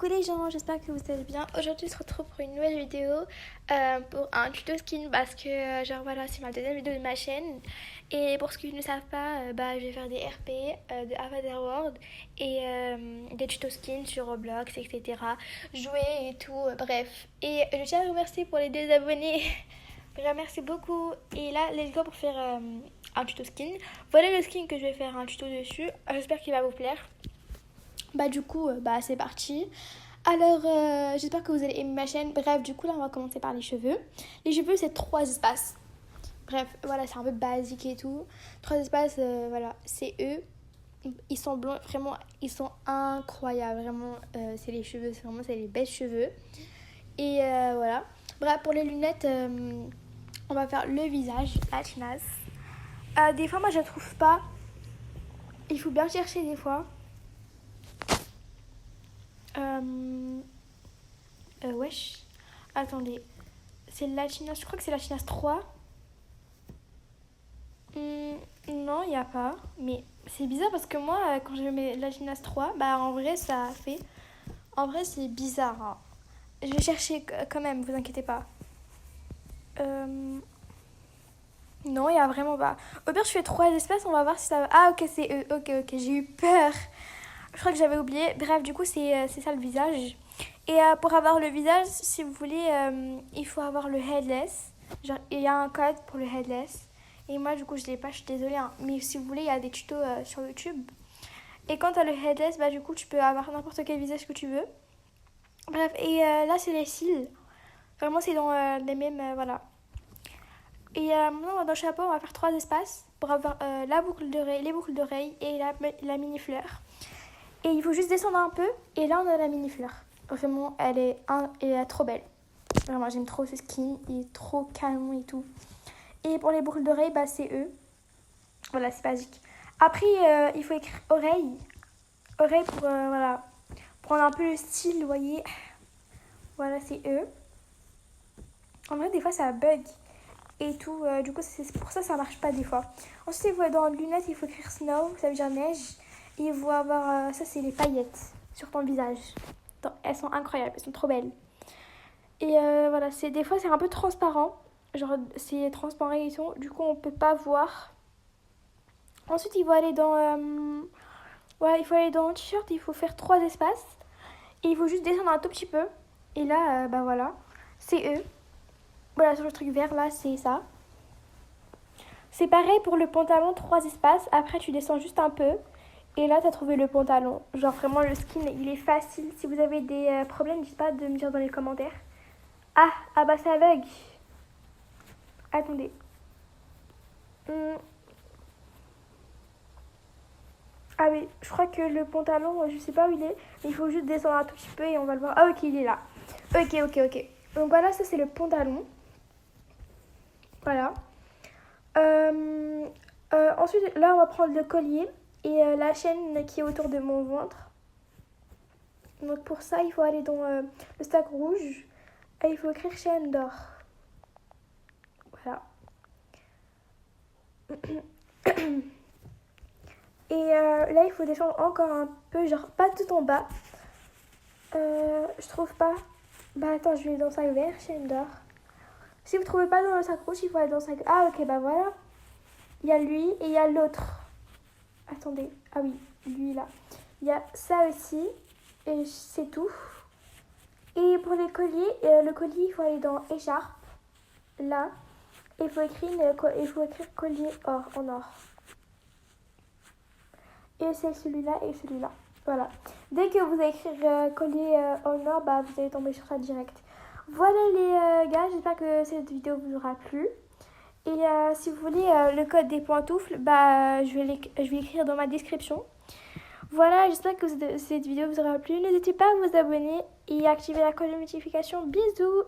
Coucou les gens, j'espère que vous allez bien. Aujourd'hui, on se retrouve pour une nouvelle vidéo pour un tuto skin parce que genre voilà, c'est ma deuxième vidéo de ma chaîne. Et pour ceux qui ne savent pas, je vais faire des RP de Avatar World et des tutos skins sur Roblox, etc. Jouer et tout, bref. Et je tiens à vous remercier pour les 2 abonnés. Vraiment, merci beaucoup. Et là, let's go pour faire un tuto skin. Voilà le skin que je vais faire un tuto dessus. J'espère qu'il va vous plaire. Du coup, c'est parti. Alors, j'espère que vous allez aimer ma chaîne. Bref, du coup, là, on va commencer par les cheveux. Les cheveux, c'est 3 espaces. Bref, voilà, c'est un peu basique et tout. 3 espaces, voilà, c'est eux. Ils sont blonds, vraiment, ils sont incroyables. Vraiment, c'est les cheveux, c'est les belles cheveux. Et voilà. Bref, pour les lunettes, on va faire le visage, la chinasse. Des fois, moi, je ne trouve pas. Il faut bien chercher des fois. Wesh. Attendez. C'est la chinasse. Je crois que c'est la chinasse 3. Non, il n'y a pas. Mais c'est bizarre parce que moi, quand je mets la chinasse 3, en vrai, ça fait. En vrai, c'est bizarre. Hein. Je vais chercher quand même, vous inquiétez pas. Non, il n'y a vraiment pas. Au pire, je fais 3 espaces, on va voir si ça va. Ah, ok, c'est eux. Ok, j'ai eu peur. Je crois que j'avais oublié. Bref, du coup, c'est ça le visage. Et pour avoir le visage, si vous voulez, il faut avoir le headless. Genre, il y a un code pour le headless. Et moi, du coup, je ne l'ai pas, je suis désolée. Hein. Mais si vous voulez, il y a des tutos sur YouTube. Et quand tu as le headless, du coup, tu peux avoir n'importe quel visage que tu veux. Bref, et là, c'est les cils. Vraiment, c'est dans les mêmes, voilà. Et maintenant, dans le chapeau, on va faire 3 espaces pour avoir la boucle d'oreille, les boucles d'oreilles et la mini-fleur. Et il faut juste descendre un peu. Et là, on a la mini-fleur. Vraiment, elle est trop belle. Vraiment, j'aime trop ce skin. Il est trop canon et tout. Et pour les boucles d'oreilles, c'est eux. Voilà, c'est basique. Après, il faut écrire oreille. Oreille pour, voilà, prendre un peu le style, vous voyez. Voilà, c'est eux. En vrai, des fois, ça bug. Et tout. Du coup, c'est pour ça que ça marche pas des fois. Ensuite, dans les lunettes, il faut écrire snow. Ça veut dire neige. Et il faut avoir... ça, c'est les paillettes sur ton visage. Elles sont incroyables. Elles sont trop belles. Et voilà, des fois, c'est un peu transparent. Genre, c'est transparent et tout. Du coup, on peut pas voir. Ensuite, il faut aller dans... voilà, il faut aller dans le t-shirt. Il faut faire 3 espaces. Et il faut juste descendre un tout petit peu. Et là, voilà. C'est eux. Voilà, sur le truc vert, là, c'est ça. C'est pareil pour le pantalon, 3 espaces. Après, tu descends juste un peu. Et là, tu as trouvé le pantalon. Genre, vraiment, le skin, il est facile. Si vous avez des problèmes, n'hésitez pas de me dire dans les commentaires. Ah, ça bug. Attendez. Ah oui, je crois que le pantalon, je sais pas où il est. Mais il faut juste descendre un tout petit peu et on va le voir. Ah, ok, il est là. Ok. Donc voilà, ça, c'est le pantalon. Voilà. Ensuite, là, on va prendre le collier et la chaîne qui est autour de mon ventre. Donc pour ça, il faut aller dans le sac rouge et il faut écrire chaîne d'or. Voilà. Et là, il faut descendre encore un peu, genre pas tout en bas. Je trouve pas. Attends, je vais dans le sac vert, chaîne d'or. Si vous ne trouvez pas dans le sac rouge, il faut aller dans le sac... Ah, ok, voilà. Il y a lui et il y a l'autre. Attendez. Ah oui, lui là. Il y a ça aussi. Et c'est tout. Et pour les colliers, le collier, il faut aller dans écharpe. Là. Et il faut écrire collier or, en or. Et c'est celui-là et celui-là. Voilà. Dès que vous allez écrire collier en or, vous allez tomber sur ça direct. Voilà les gars, j'espère que cette vidéo vous aura plu. Et si vous voulez le code des pantoufles, je vais l'écrire dans ma description. Voilà, j'espère que cette vidéo vous aura plu. N'hésitez pas à vous abonner et à activer la cloche de notification. Bisous!